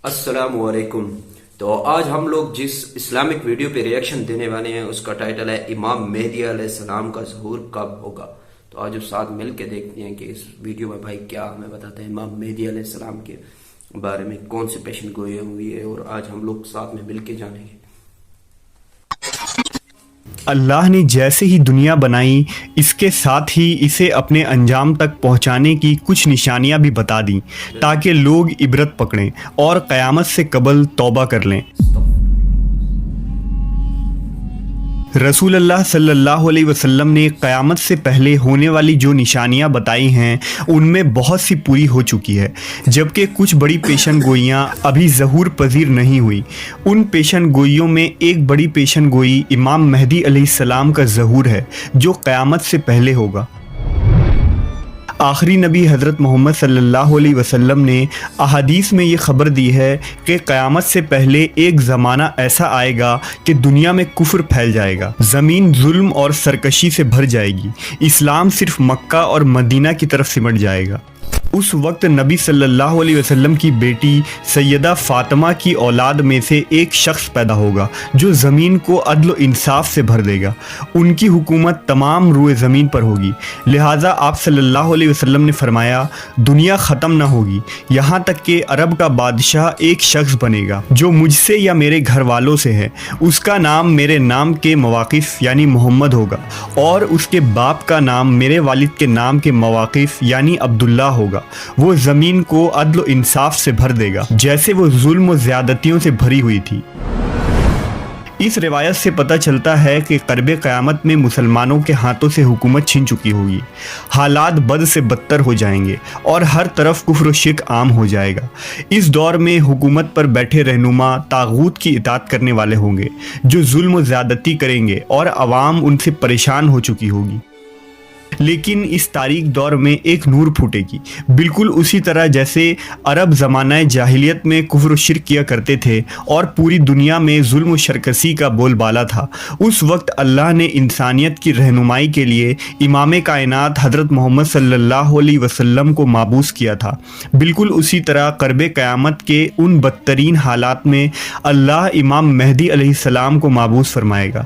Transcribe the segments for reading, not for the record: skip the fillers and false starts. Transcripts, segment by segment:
السلام علیکم۔ تو آج ہم لوگ جس اسلامک ویڈیو پہ ریئیکشن دینے والے ہیں اس کا ٹائٹل ہے امام مہدی علیہ السلام کا ظہور کب ہوگا۔ تو آج ساتھ مل کے دیکھتے ہیں کہ اس ویڈیو میں بھائی کیا ہمیں بتاتے ہیں امام مہدی علیہ السلام کے بارے میں، کون سے پیشن گوئی ہوئی ہے، اور آج ہم لوگ ساتھ میں مل کے جانیں گے۔ اللہ نے جیسے ہی دنیا بنائی اس کے ساتھ ہی اسے اپنے انجام تک پہنچانے کی کچھ نشانیاں بھی بتا دیں تاکہ لوگ عبرت پکڑیں اور قیامت سے قبل توبہ کر لیں۔ رسول اللہ صلی اللہ علیہ وسلم نے قیامت سے پہلے ہونے والی جو نشانیاں بتائی ہیں ان میں بہت سی پوری ہو چکی ہے، جبکہ کچھ بڑی پیشن گوئیاں ابھی ظہور پذیر نہیں ہوئی۔ ان پیشن گوئیوں میں ایک بڑی پیشن گوئی امام مہدی علیہ السلام کا ظہور ہے جو قیامت سے پہلے ہوگا۔ آخری نبی حضرت محمد صلی اللہ علیہ وسلم نے احادیث میں یہ خبر دی ہے کہ قیامت سے پہلے ایک زمانہ ایسا آئے گا کہ دنیا میں کفر پھیل جائے گا، زمین ظلم اور سرکشی سے بھر جائے گی، اسلام صرف مکہ اور مدینہ کی طرف سمٹ جائے گا۔ اس وقت نبی صلی اللہ علیہ وسلم کی بیٹی سیدہ فاطمہ کی اولاد میں سے ایک شخص پیدا ہوگا جو زمین کو عدل و انصاف سے بھر دے گا۔ ان کی حکومت تمام روئے زمین پر ہوگی، لہٰذا آپ صلی اللہ علیہ وسلم نے فرمایا دنیا ختم نہ ہوگی یہاں تک کہ عرب کا بادشاہ ایک شخص بنے گا جو مجھ سے یا میرے گھر والوں سے ہے، اس کا نام میرے نام کے مواقف یعنی محمد ہوگا، اور اس کے باپ کا نام میرے والد کے نام کے مواقف یعنی عبداللہ ہوگا۔ وہ زمین کو عدل و انصاف سے بھر دے گا جیسے وہ ظلم و زیادتیوں سے بھری ہوئی تھی۔ اس روایت سے پتہ چلتا ہے کہ قرب قیامت میں مسلمانوں کے ہاتھوں سے حکومت چھن چکی ہوگی، حالات بد سے بدتر ہو جائیں گے اور ہر طرف کفر و شرک عام ہو جائے گا۔ اس دور میں حکومت پر بیٹھے رہنما طاغوت کی اطاعت کرنے والے ہوں گے جو ظلم و زیادتی کریں گے اور عوام ان سے پریشان ہو چکی ہوگی۔ لیکن اس تاریک دور میں ایک نور پھوٹے گی، بالکل اسی طرح جیسے عرب زمانہ جاہلیت میں کفر و شرک کیا کرتے تھے اور پوری دنیا میں ظلم و شرکسی کا بول بالا تھا۔ اس وقت اللہ نے انسانیت کی رہنمائی کے لیے امام کائنات حضرت محمد صلی اللہ علیہ وسلم کو مابعوث کیا تھا۔ بالکل اسی طرح قرب قیامت کے ان بدترین حالات میں اللہ امام مہدی علیہ السلام کو مابعوث فرمائے گا۔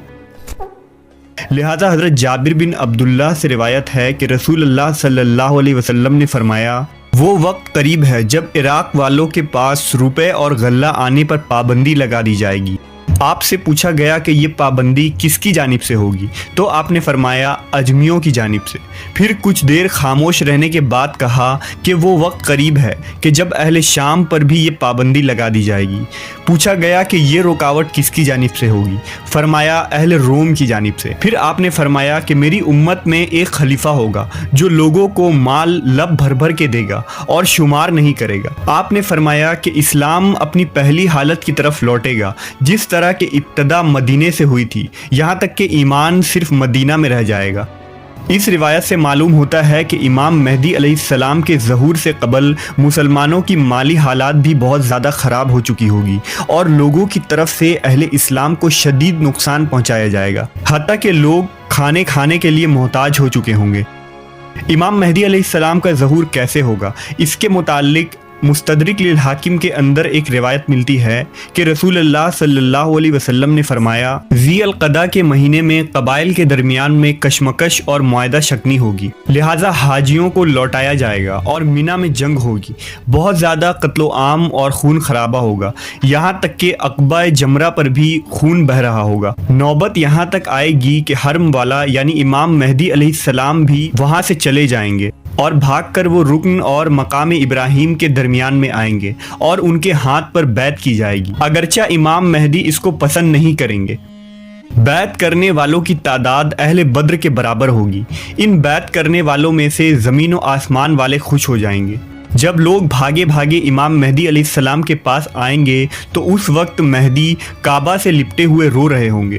لہذا حضرت جابر بن عبداللہ سے روایت ہے کہ رسول اللہ صلی اللہ علیہ وسلم نے فرمایا وہ وقت قریب ہے جب عراق والوں کے پاس روپے اور غلہ آنے پر پابندی لگا دی جائے گی۔ آپ سے پوچھا گیا کہ یہ پابندی کس کی جانب سے ہوگی، تو آپ نے فرمایا اجمیوں کی جانب سے۔ پھر کچھ دیر خاموش رہنے کے بعد کہا کہ وہ وقت قریب ہے کہ جب اہل شام پر بھی یہ پابندی لگا دی جائے گی۔ پوچھا گیا کہ یہ رکاوٹ کس کی جانب سے ہوگی، فرمایا اہل روم کی جانب سے۔ پھر آپ نے فرمایا کہ میری امت میں ایک خلیفہ ہوگا جو لوگوں کو مال لب بھر بھر کے دے گا اور شمار نہیں کرے گا۔ آپ نے فرمایا کہ اسلام اپنی پہلی حالت کی طرف لوٹے گا جس طرح کہ ابتدا مدینے سے ہوئی تھی، یہاں تک کہ ایمان صرف مدینہ میں رہ جائے گا۔ اس روایت سے معلوم ہوتا ہے کہ امام مہدی علیہ السلام کے ظہور سے قبل مسلمانوں کی مالی حالات بھی بہت زیادہ خراب ہو چکی ہوگی اور لوگوں کی طرف سے اہل اسلام کو شدید نقصان پہنچایا جائے گا، حتیٰ کہ لوگ کھانے کے لیے محتاج ہو چکے ہوں گے۔ امام مہدی علیہ السلام کا ظہور کیسے ہوگا، اس کے متعلق مستدرک للحاکم کے اندر ایک روایت ملتی ہے کہ رسول اللہ صلی اللہ علیہ وسلم نے فرمایا ذی القعدہ کے مہینے میں قبائل کے درمیان میں کشمکش اور معاہدہ شکنی ہوگی، لہٰذا حاجیوں کو لوٹایا جائے گا اور منی میں جنگ ہوگی، بہت زیادہ قتل و عام اور خون خرابہ ہوگا، یہاں تک کہ عقبہ جمرہ پر بھی خون بہہ رہا ہوگا۔ نوبت یہاں تک آئے گی کہ حرم والا یعنی امام مہدی علیہ السلام بھی وہاں سے چلے جائیں گے اور بھاگ کر وہ رکن اور مقام ابراہیم کے درمیان میں آئیں گے اور ان کے ہاتھ پر بیعت کی جائے گی، اگرچہ امام مہدی اس کو پسند نہیں کریں گے۔ بیعت کرنے والوں کی تعداد اہل بدر کے برابر ہوگی۔ ان بیعت کرنے والوں میں سے زمین و آسمان والے خوش ہو جائیں گے۔ جب لوگ بھاگے بھاگے امام مہدی علیہ السلام کے پاس آئیں گے تو اس وقت مہدی کعبہ سے لپٹے ہوئے رو رہے ہوں گے۔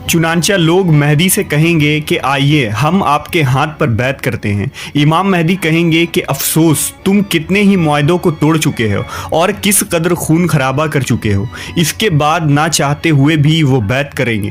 چنانچہ لوگ مہدی سے کہیں گے کہ آئیے ہم آپ کے ہاتھ پر بیعت کرتے ہیں۔ امام مہدی کہیں گے کہ افسوس، تم کتنے ہی معاہدوں کو توڑ چکے ہو اور کس قدر خون خرابہ کر چکے ہو۔ اس کے بعد نہ چاہتے ہوئے بھی وہ بیعت کریں گے۔